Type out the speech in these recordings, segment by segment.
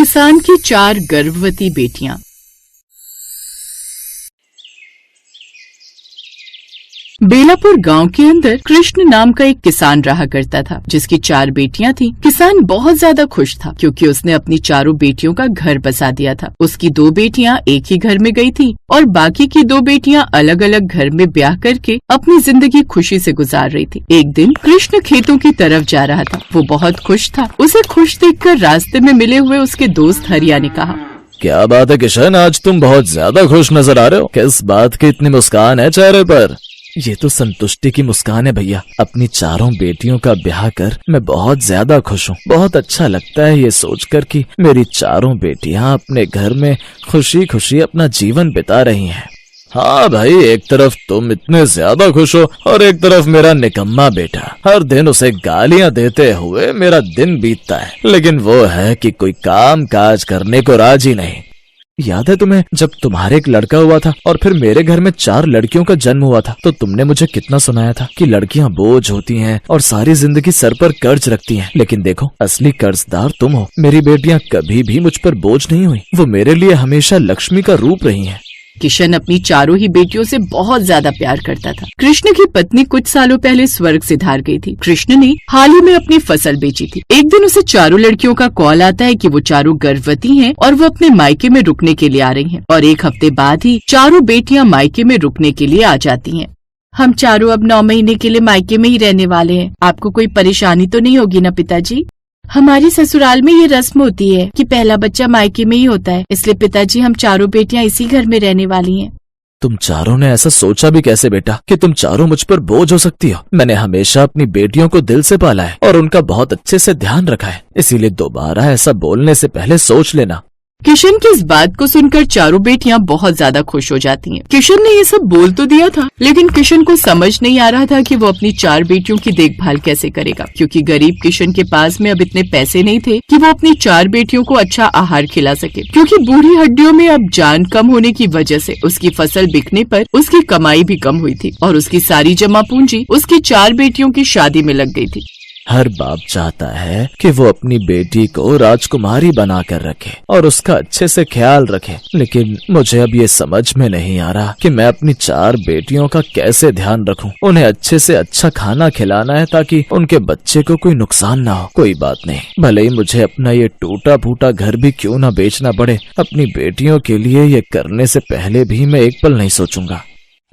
किसान की 4 गर्भवती बेटियां। बेलापुर गांव के अंदर कृष्ण नाम का एक किसान रहा करता था, जिसकी 4 बेटियां थीं। किसान बहुत ज्यादा खुश था क्योंकि उसने अपनी चारों बेटियों का घर बसा दिया था। उसकी 2 बेटियां एक ही घर में गई थी और बाकी की 2 बेटियां अलग अलग घर में ब्याह करके अपनी जिंदगी खुशी से गुजार रही थी। एक दिन कृष्ण खेतों की तरफ जा रहा था। वो बहुत खुश था। उसे खुश देखकर रास्ते में मिले हुए उसके दोस्त हरिया ने कहा, क्या बात है किशन, आज तुम बहुत ज्यादा खुश नजर आ रहे हो। किस बात की इतनी मुस्कान है चेहरे पर? ये तो संतुष्टि की मुस्कान है भैया। अपनी चारों बेटियों का ब्याह कर मैं बहुत ज्यादा खुश हूँ। बहुत अच्छा लगता है ये सोचकर कि मेरी चारों बेटियां अपने घर में खुशी खुशी अपना जीवन बिता रही हैं। हाँ भाई, एक तरफ तुम इतने ज्यादा खुश हो और एक तरफ मेरा निकम्मा बेटा हर दिन उसे गालियां देते हुए मेरा दिन बीतता है, लेकिन वो है कि कोई काम काज करने को राजी नहीं। याद है तुम्हें जब तुम्हारे एक लड़का हुआ था और फिर मेरे घर में 4 लड़कियों का जन्म हुआ था, तो तुमने मुझे कितना सुनाया था कि लड़कियां बोझ होती हैं और सारी जिंदगी सर पर कर्ज रखती हैं। लेकिन देखो, असली कर्जदार तुम हो। मेरी बेटियां कभी भी मुझ पर बोझ नहीं हुई। वो मेरे लिए हमेशा लक्ष्मी का रूप रही हैं। किशन अपनी चारों ही बेटियों से बहुत ज्यादा प्यार करता था। कृष्ण की पत्नी कुछ सालों पहले स्वर्ग सिधार गई थी। कृष्ण ने हाल ही में अपनी फसल बेची थी। एक दिन उसे चारों लड़कियों का कॉल आता है कि वो चारों गर्भवती हैं और वो अपने मायके में रुकने के लिए आ रही हैं। और 1 हफ्ते बाद ही चारों बेटियां मायके में रुकने के लिए आ जाती हैं। हम चारों अब 9 महीने के लिए मायके में ही रहने वाले हैं। आपको कोई परेशानी तो नहीं होगी ना पिताजी? हमारी ससुराल में ये रस्म होती है कि पहला बच्चा मायके में ही होता है, इसलिए पिताजी हम चारों बेटियां इसी घर में रहने वाली हैं। तुम चारों ने ऐसा सोचा भी कैसे बेटा कि तुम चारों मुझ पर बोझ हो सकती हो? मैंने हमेशा अपनी बेटियों को दिल से पाला है और उनका बहुत अच्छे से ध्यान रखा है, इसीलिए दोबारा ऐसा बोलने से पहले सोच लेना। किशन की इस बात को सुनकर चारों बेटियां बहुत ज्यादा खुश हो जाती हैं। किशन ने ये सब बोल तो दिया था, लेकिन किशन को समझ नहीं आ रहा था कि वो अपनी 4 बेटियों की देखभाल कैसे करेगा, क्योंकि गरीब किशन के पास में अब इतने पैसे नहीं थे कि वो अपनी 4 बेटियों को अच्छा आहार खिला सके। क्योंकि बूढ़ी हड्डियों में अब जान कम होने की वजह से उसकी फसल बिकने पर उसकी कमाई भी कम हुई थी और उसकी सारी जमा पूंजी उसकी 4 बेटियों की शादी में लग गई थी। हर बाप चाहता है कि वो अपनी बेटी को राजकुमारी बनाकर रखे और उसका अच्छे से ख्याल रखे, लेकिन मुझे अब ये समझ में नहीं आ रहा कि मैं अपनी 4 बेटियों का कैसे ध्यान रखूं। उन्हें अच्छे से अच्छा खाना खिलाना है ताकि उनके बच्चे को कोई नुकसान ना हो। कोई बात नहीं, भले ही मुझे अपना ये टूटा फूटा घर भी क्यों ना बेचना पड़े, अपनी बेटियों के लिए ये करने से पहले भी मैं एक पल नहीं सोचूंगा।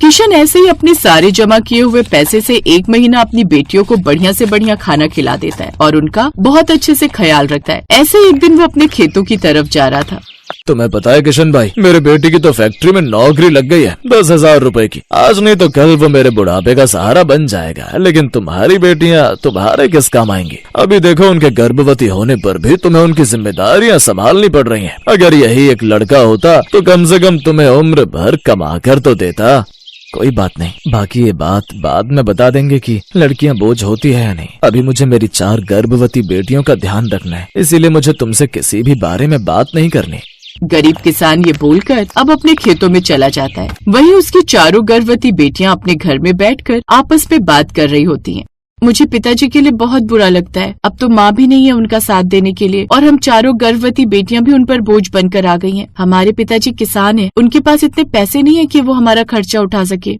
किशन ऐसे ही अपने सारे जमा किए हुए पैसे से 1 महीना अपनी बेटियों को बढ़िया से बढ़िया खाना खिला देता है और उनका बहुत अच्छे से ख्याल रखता है। ऐसे एक दिन वो अपने खेतों की तरफ जा रहा था। तुम्हें पता है किशन भाई, मेरे बेटी की तो फैक्ट्री में नौकरी लग गई है 10,000 रुपए की। आज नहीं तो कल वो मेरे बुढ़ापे का सहारा बन जाएगा, लेकिन तुम्हारी बेटियां तुम्हारे किस काम आएंगी? अभी देखो, उनके गर्भवती होने पर भी तुम्हें उनकी जिम्मेदारियां संभालनी पड़ रही हैं। अगर यही एक लड़का होता तो कम से कम तुम्हें उम्र भर कमा कर तो देता। कोई बात नहीं, बाकी ये बात बाद में बता देंगे कि लड़कियां बोझ होती है या नहीं। अभी मुझे मेरी 4 गर्भवती बेटियों का ध्यान रखना है, इसीलिए मुझे तुमसे किसी भी बारे में बात नहीं करनी। गरीब किसान ये बोलकर अब अपने खेतों में चला जाता है। वहीं उसकी चारों गर्भवती बेटियां अपने घर में बैठकर आपस में बात कर रही होती हैं। मुझे पिताजी के लिए बहुत बुरा लगता है। अब तो माँ भी नहीं है उनका साथ देने के लिए और हम चारों गर्भवती बेटियां भी उन पर बोझ बनकर आ गई हैं। हमारे पिताजी किसान हैं, उनके पास इतने पैसे नहीं है कि वो हमारा खर्चा उठा सके।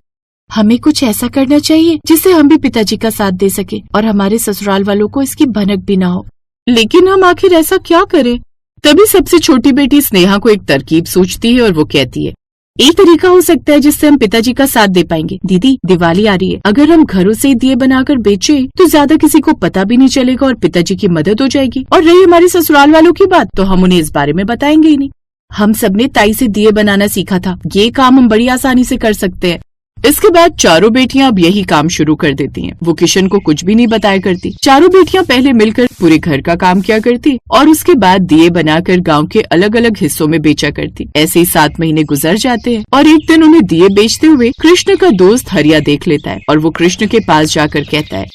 हमें कुछ ऐसा करना चाहिए जिससे हम भी पिताजी का साथ दे सके और हमारे ससुराल वालों को इसकी भनक भी ना हो। लेकिन हम आखिर ऐसा क्या करें? तभी सबसे छोटी बेटी स्नेहा को एक तरकीब सूझती है और वो कहती है, एक तरीका हो सकता है जिससे हम पिताजी का साथ दे पाएंगे। दीदी, दिवाली आ रही है, अगर हम घरों से दिए बनाकर बेचे तो ज्यादा किसी को पता भी नहीं चलेगा और पिताजी की मदद हो जाएगी। और रही हमारे ससुराल वालों की बात, तो हम उन्हें इस बारे में बताएंगे ही नहीं। हम सबने ताई से दिए बनाना सीखा था, ये काम हम बड़ी आसानी से कर सकते हैं। इसके बाद चारों बेटियां अब यही काम शुरू कर देती हैं। वो किशन को कुछ भी नहीं बताया करती। चारों बेटियां पहले मिलकर पूरे घर का काम किया करती और उसके बाद दिए बनाकर गांव के अलग अलग हिस्सों में बेचा करती। ऐसे ही 7 महीने गुजर जाते हैं और एक दिन उन्हें दिए बेचते हुए कृष्ण का दोस्त हरिया देख लेता है और वो कृष्ण के पास जाकर कहता है,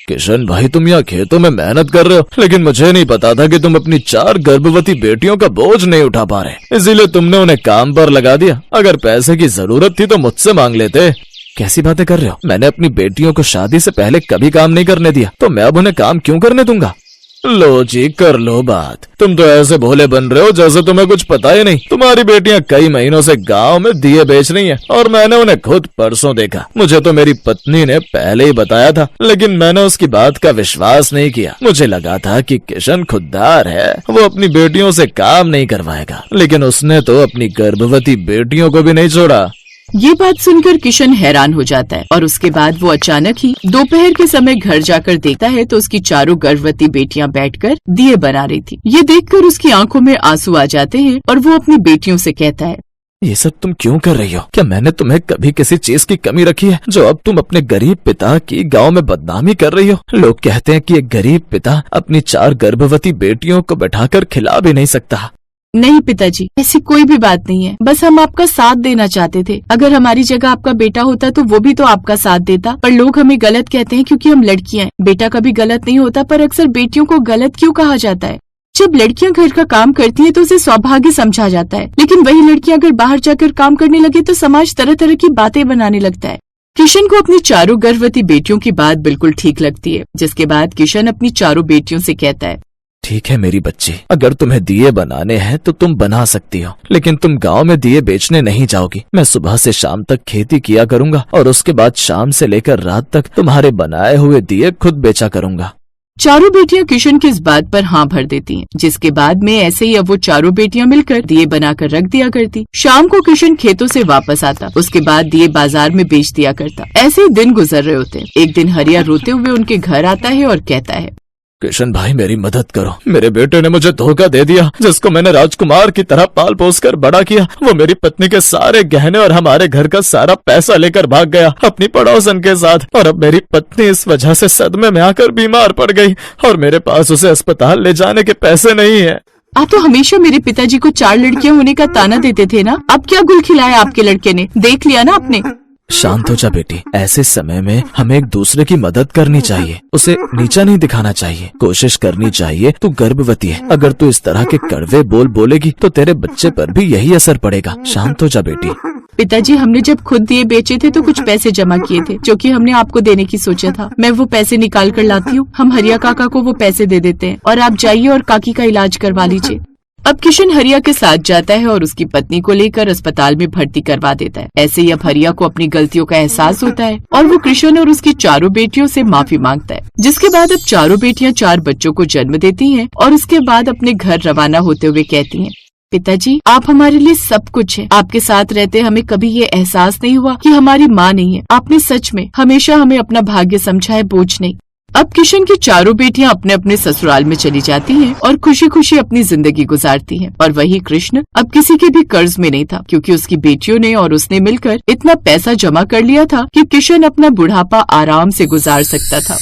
किशन भाई, तुम यहाँ खेतों में मेहनत कर रहे हो, लेकिन मुझे नहीं पता था कि तुम अपनी 4 गर्भवती बेटियों का बोझ नहीं उठा पा रहे, इसीलिए तुमने उन्हें काम पर लगा दिया। अगर पैसे की जरूरत थी तो मुझसे मांग लेते। कैसी बातें कर रहे हो? मैंने अपनी बेटियों को शादी से पहले कभी काम नहीं करने दिया, तो मैं अब उन्हें काम क्यों करने दूंगा? लो जी, कर लो बात। तुम तो ऐसे भोले बन रहे हो जैसे तुम्हें कुछ पता ही नहीं। तुम्हारी बेटियां कई महीनों से गांव में दिए बेच रही हैं और मैंने उन्हें खुद परसों देखा। मुझे तो मेरी पत्नी ने पहले ही बताया था, लेकिन मैंने उसकी बात का विश्वास नहीं किया। मुझे लगा था कि किशन खुददार है, वो अपनी बेटियों से काम नहीं करवाएगा, लेकिन उसने तो अपनी गर्भवती बेटियों को भी नहीं छोड़ा। ये बात सुनकर किशन हैरान हो जाता है और उसके बाद वो अचानक ही दोपहर के समय घर जाकर देखता है तो उसकी चारों गर्भवती बेटियां बैठकर दिए बना रही थी। ये देखकर उसकी आंखों में आंसू आ जाते हैं और वो अपनी बेटियों से कहता है, ये सब तुम क्यों कर रही हो? क्या मैंने तुम्हें कभी किसी चीज की कमी रखी है जो अब तुम अपने गरीब पिता की गांव में बदनामी कर रही हो? लोग कहते हैं कि एक गरीब पिता अपनी 4 गर्भवती बेटियों को बैठाकर खिला भी नहीं सकता। नहीं पिताजी, ऐसी कोई भी बात नहीं है। बस हम आपका साथ देना चाहते थे। अगर हमारी जगह आपका बेटा होता तो वो भी तो आपका साथ देता। पर लोग हमें गलत कहते हैं क्योंकि हम लड़कियां हैं। बेटा कभी गलत नहीं होता, पर अक्सर बेटियों को गलत क्यों कहा जाता है? जब लड़कियां घर का काम करती हैं तो उसे सौभाग्य समझा जाता है, लेकिन वही लड़कियां अगर बाहर जाकर काम करने लगे तो समाज तरह तरह की बातें बनाने लगता है। किशन को अपनी चारों गर्भवती बेटियों की बात बिल्कुल ठीक लगती है, जिसके बाद किशन अपनी चारों बेटियों से कहता है, ठीक है मेरी बच्ची, अगर तुम्हें दिए बनाने हैं तो तुम बना सकती हो, लेकिन तुम गांव में दिए बेचने नहीं जाओगी। मैं सुबह से शाम तक खेती किया करूंगा और उसके बाद शाम से लेकर रात तक तुम्हारे बनाए हुए दिए खुद बेचा करूंगा। चारों बेटियां किशन की इस बात पर हाँ भर देती हैं, जिसके बाद में ऐसे ही अब वो चारों बेटियां मिलकर दिए बनाकर रख दिया करती। शाम को किशन खेतों से वापस आता, उसके बाद दिए बाजार में बेच दिया करता। ऐसे ही दिन गुजर रहे होते। एक दिन हरिया रोते हुए उनके घर आता है और कहता है, किशन भाई मेरी मदद करो, मेरे बेटे ने मुझे धोखा दे दिया। जिसको मैंने राजकुमार की तरह पाल पोस कर बड़ा किया, वो मेरी पत्नी के सारे गहने और हमारे घर का सारा पैसा लेकर भाग गया अपनी पड़ोसन के साथ। और अब मेरी पत्नी इस वजह से सदमे में आकर बीमार पड़ गई और मेरे पास उसे अस्पताल ले जाने के पैसे नहीं है। आप तो हमेशा मेरे पिताजी को 4 लड़कियां होने का ताना देते थे ना। अब क्या गुल खिलाया आपके लड़के ने, देख लिया ना आपने। शांत हो जा बेटी, ऐसे समय में हमें एक दूसरे की मदद करनी चाहिए, उसे नीचा नहीं दिखाना चाहिए, कोशिश करनी चाहिए। तू गर्भवती है, अगर तू इस तरह के कड़वे बोल बोलेगी तो तेरे बच्चे पर भी यही असर पड़ेगा। शांत हो जा बेटी। पिताजी, हमने जब खुद दिए बेचे थे तो कुछ पैसे जमा किए थे जो कि हमने आपको देने की सोचा था। मैं वो पैसे निकाल कर लाती हूँ, हम हरिया काका को वो पैसे दे देते हैं और आप जाइए और काकी का इलाज करवा लीजिए। अब किशन हरिया के साथ जाता है और उसकी पत्नी को लेकर अस्पताल में भर्ती करवा देता है। ऐसे ही अब हरिया को अपनी गलतियों का एहसास होता है और वो किशन और उसकी चारों बेटियों से माफी मांगता है, जिसके बाद अब चारों बेटियां 4 बच्चों को जन्म देती हैं और उसके बाद अपने घर रवाना होते हुए कहती हैं, पिताजी आप हमारे लिए सब कुछ है। आपके साथ रहते हमें कभी ये एहसास नहीं हुआ कि हमारी माँ नहीं है। आपने सच में हमेशा हमें अपना भाग्य समझा है, बोझ नहीं। अब किशन की चारों बेटियां अपने अपने ससुराल में चली जाती हैं और खुशी खुशी अपनी जिंदगी गुजारती हैं। और वही कृष्ण अब किसी के भी कर्ज में नहीं था, क्योंकि उसकी बेटियों ने और उसने मिलकर इतना पैसा जमा कर लिया था कि किशन अपना बुढ़ापा आराम से गुजार सकता था।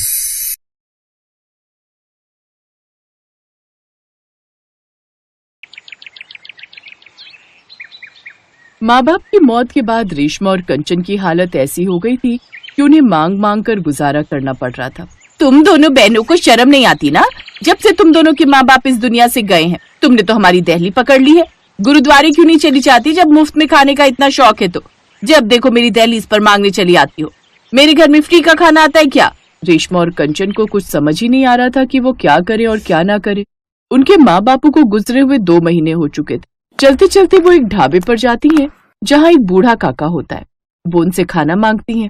माँ बाप की मौत के बाद रेशमा और कंचन की हालत ऐसी हो गई थी कि उन्हें मांग मांग कर गुजारा करना पड़ रहा था। तुम दोनों बहनों को शर्म नहीं आती ना? जब से तुम दोनों के माँ बाप इस दुनिया से गए हैं, तुमने तो हमारी दहली पकड़ ली है। गुरुद्वारे क्यों नहीं चली जाती जब मुफ्त में खाने का इतना शौक है तो? जब देखो मेरी दहली इस पर मांगने चली आती हो। मेरे घर में फ्री का खाना आता है क्या? रेशमा और कंचन को कुछ समझ ही नहीं आ रहा था कि वो क्या करे और क्या ना करे। उनके माँ बापू को गुजरे हुए 2 महीने हो चुके थे। चलते चलते वो एक ढाबे पर जाती हैं, जहाँ एक बूढ़ा काका होता है। वो उनसे खाना मांगती हैं।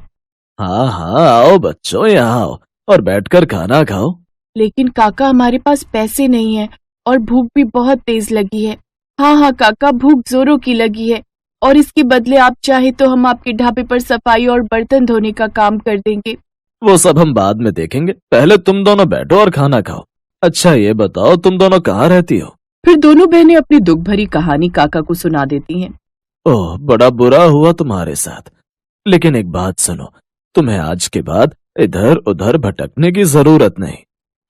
हाँ हाँ आओ बच्चों, यहाँ आओ और बैठकर खाना खाओ। लेकिन काका हमारे पास पैसे नहीं है और भूख भी बहुत तेज लगी है। हाँ हाँ काका, भूख जोरों की लगी है और इसके बदले आप चाहे तो हम आपके ढाबे पर सफाई और बर्तन धोने का काम कर देंगे। वो सब हम बाद में देखेंगे, पहले तुम दोनों बैठो और खाना खाओ। अच्छा ये बताओ तुम दोनों कहाँ रहती हो? फिर दोनों बहनें अपनी दुख भरी कहानी काका को सुना देती हैं। ओह बड़ा बुरा हुआ तुम्हारे साथ, लेकिन एक बात सुनो, तुम्हें आज के बाद इधर उधर भटकने की जरूरत नहीं।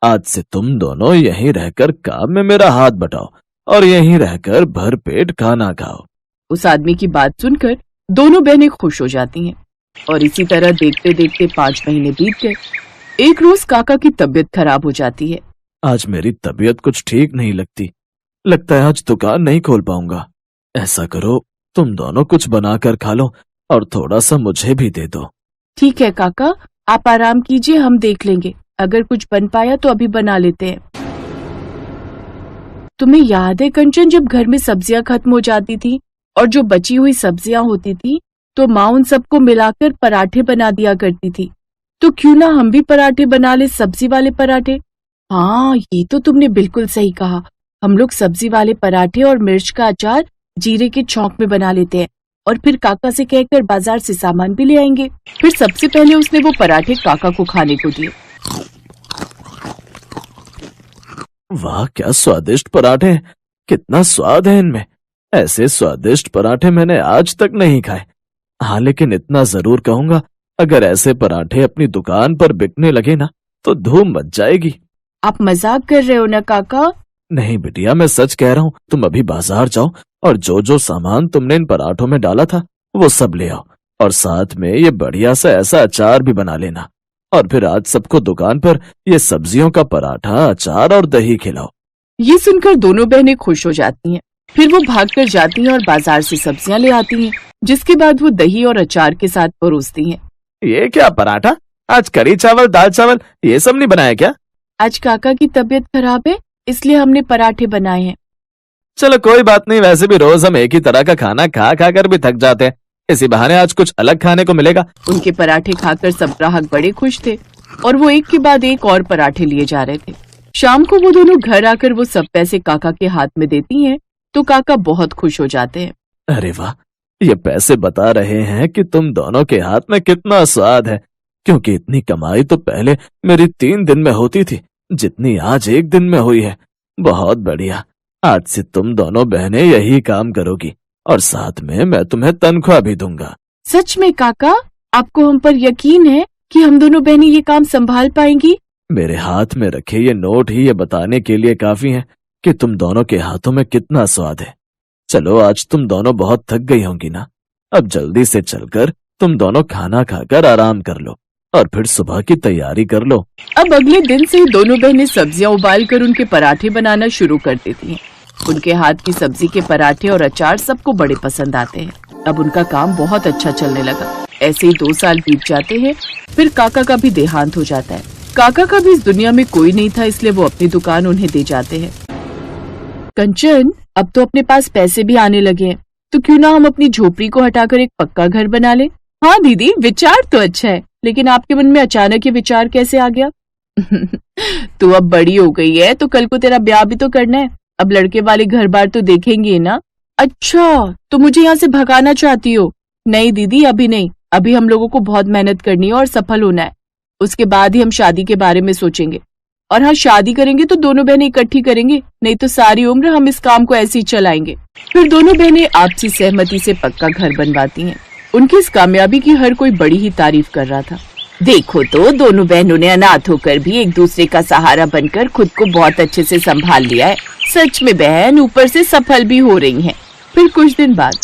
आज से तुम दोनों यहीं रहकर काम में मेरा हाथ बटाओ और यहीं रहकर भर पेट खाना खाओ। उस आदमी की बात सुनकर दोनों बहनें खुश हो जाती हैं और इसी तरह देखते देखते 5 महीने बीत गए। एक रोज काका की तबीयत खराब हो जाती है। आज मेरी तबीयत कुछ ठीक नहीं लगती, लगता है आज दुकान नहीं खोल पाऊंगा। ऐसा करो तुम दोनों कुछ बनाकर खा लो और थोड़ा सा मुझे भी दे दो। ठीक है काका, आप आराम कीजिए, हम देख लेंगे। अगर कुछ बन पाया तो अभी बना लेते हैं। तुम्हें याद है कंचन, जब घर में सब्जियां खत्म हो जाती थी और जो बची हुई सब्जियां होती थी तो माँ उन सबको मिलाकर पराठे बना दिया करती थी। तो क्यों ना हम भी पराठे बना ले, सब्जी वाले पराठे। हाँ, ये तो तुमने बिल्कुल सही कहा। हम लोग सब्जी वाले पराठे और मिर्च का अचार जीरे के छौंक में बना लेते हैं और फिर काका से कहकर बाजार से सामान भी ले आएंगे। फिर सबसे पहले उसने वो पराठे काका को खाने को दिए। वाह, क्या स्वादिष्ट पराठे हैं। कितना स्वाद है इनमें। ऐसे स्वादिष्ट पराठे मैंने आज तक नहीं खाए। हाँ, लेकिन इतना जरूर कहूंगा, अगर ऐसे पराठे अपनी दुकान पर बिकने लगे ना तो धूम मच जाएगी। आप मजाक कर रहे हो ना काका? नहीं बिटिया, मैं सच कह रहा हूँ। तुम अभी बाजार जाओ और जो जो सामान तुमने इन पराठों में डाला था वो सब ले आओ, और साथ में ये बढ़िया सा ऐसा अचार भी बना लेना। और फिर आज सबको दुकान पर ये सब्जियों का पराठा, अचार और दही खिलाओ। ये सुनकर दोनों बहनें खुश हो जाती हैं। फिर वो भागकर जाती हैं और बाजार से सब्जियां ले आती हैं, जिसके बाद वो दही और अचार के साथ परोसती हैं। ये क्या पराठा? आज करी चावल, दाल चावल ये सब नहीं बनाया क्या? आज काका की तबीयत खराब है, इसलिए हमने पराठे बनाए हैं। चलो कोई बात नहीं, वैसे भी रोज हम एक ही तरह का खाना खा खा कर भी थक जाते हैं। इसी बहाने आज कुछ अलग खाने को मिलेगा। उनके पराठे खाकर सब ग्राहक बड़े खुश थे और वो एक के बाद एक और पराठे लिए जा रहे थे। शाम को वो दोनों घर आकर वो सब पैसे काका के हाथ में देती हैं तो काका बहुत खुश हो जाते हैं। अरे वाह, ये पैसे बता रहे हैं कि तुम दोनों के हाथ में कितना स्वाद है, क्योंकि इतनी कमाई तो पहले मेरी 3 दिन में होती थी, जितनी आज 1 दिन में हुई है। बहुत बढ़िया, आज से तुम दोनों बहनें यही काम करोगी और साथ में मैं तुम्हें तनख्वाह भी दूंगा। सच में काका, आपको हम पर यकीन है कि हम दोनों बहनें ये काम संभाल पाएंगी? मेरे हाथ में रखे ये नोट ही ये बताने के लिए काफी हैं कि तुम दोनों के हाथों में कितना स्वाद है। चलो, आज तुम दोनों बहुत थक गई होंगी ना, अब जल्दी से चलकर तुम दोनों खाना खाकर आराम कर लो और फिर सुबह की तैयारी कर लो। अब अगले दिन से दोनों बहनें सब्जियां उबालकर उनके पराठे बनाना शुरू कर देती हैं। उनके हाथ की सब्जी के पराठे और अचार सबको बड़े पसंद आते हैं। अब उनका काम बहुत अच्छा चलने लगा। ऐसे ही 2 साल बीत जाते हैं। फिर काका का भी देहांत हो जाता है। काका का भी इस दुनिया में कोई नहीं था, इसलिए वो अपनी दुकान उन्हें दे जाते हैं। कंचन, अब तो अपने पास पैसे भी आने लगे हैं, तो क्यों ना हम अपनी झोपड़ी को हटाकर एक पक्का घर बना ले? हाँ दीदी, विचार तो अच्छा है, लेकिन आपके मन में अचानक ये विचार कैसे आ गया? तू अब बड़ी हो गई है तो कल को तेरा ब्याह भी तो करना है। अब लड़के वाले घर बार तो देखेंगे ना। अच्छा, तो मुझे यहाँ से भगाना चाहती हो? नहीं दीदी, अभी नहीं। अभी हम लोगों को बहुत मेहनत करनी है और सफल होना है। उसके बाद ही हम शादी के बारे में सोचेंगे। और हाँ, शादी करेंगे तो दोनों बहनें इकट्ठी करेंगे, नहीं तो सारी उम्र हम इस काम को ऐसे ही चलाएंगे। फिर दोनों बहनें आपसी सहमति से पक्का घर बनवाती हैं। उनकी इस कामयाबी की हर कोई बड़ी ही तारीफ कर रहा था। देखो तो, दोनों बहनों ने अनाथ होकर भी एक दूसरे का सहारा बनकर खुद को बहुत अच्छे से संभाल लिया है। सच में बहन ऊपर से सफल भी हो रही हैं। फिर कुछ दिन बाद,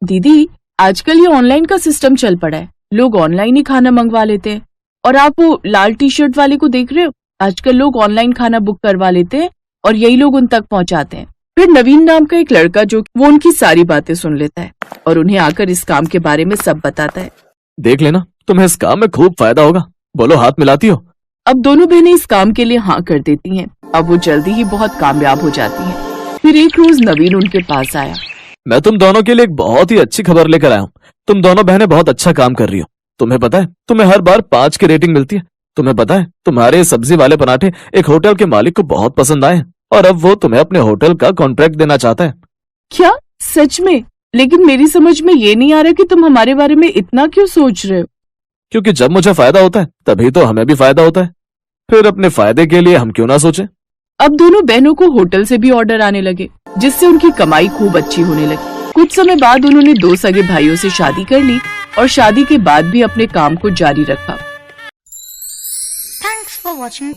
दीदी आजकल ये ऑनलाइन का सिस्टम चल पड़ा है, लोग ऑनलाइन ही खाना मंगवा लेते हैं। और आप वो लाल टी शर्ट वाले को देख रहे हो, आजकल लोग ऑनलाइन खाना बुक करवा लेते हैं और यही लोग उन तक पहुंचाते हैं। फिर नवीन नाम का एक लड़का जो वो उनकी सारी बातें सुन लेता है और उन्हें आकर इस काम के बारे में सब बताता है। देख लेना, तुम्हें इस काम में खूब फायदा होगा। बोलो, हाथ मिलाती हो? अब दोनों बहनें इस काम के लिए हाँ कर देती हैं। अब वो जल्दी ही बहुत कामयाब हो जाती हैं। फिर एक रोज नवीन उनके पास आया। मैं तुम दोनों के लिए एक बहुत ही अच्छी खबर लेकर आया हूँ। तुम दोनों बहनें बहुत अच्छा काम कर रही हो। तुम्हें पता है, तुम्हें हर बार 5 की रेटिंग मिलती है। तुम्हें पता है, तुम्हारे सब्जी वाले पराठे एक होटल के मालिक को बहुत पसंद आए और अब वो तुम्हें अपने होटल का कॉन्ट्रैक्ट देना चाहता है। क्या सच में? लेकिन मेरी समझ में ये नहीं आ रहा कि तुम हमारे बारे में इतना क्यों सोच रहे हो? क्योंकि जब मुझे फायदा होता है तभी तो हमें भी फायदा होता है। फिर अपने फायदे के लिए हम क्यों ना सोचें। अब दोनों बहनों को होटल से भी ऑर्डर आने लगे, जिससे उनकी कमाई खूब अच्छी होने लगी। कुछ समय बाद उन्होंने 2 सगे भाइयों से शादी कर ली और शादी के बाद भी अपने काम को जारी रखा। Thanks for watching.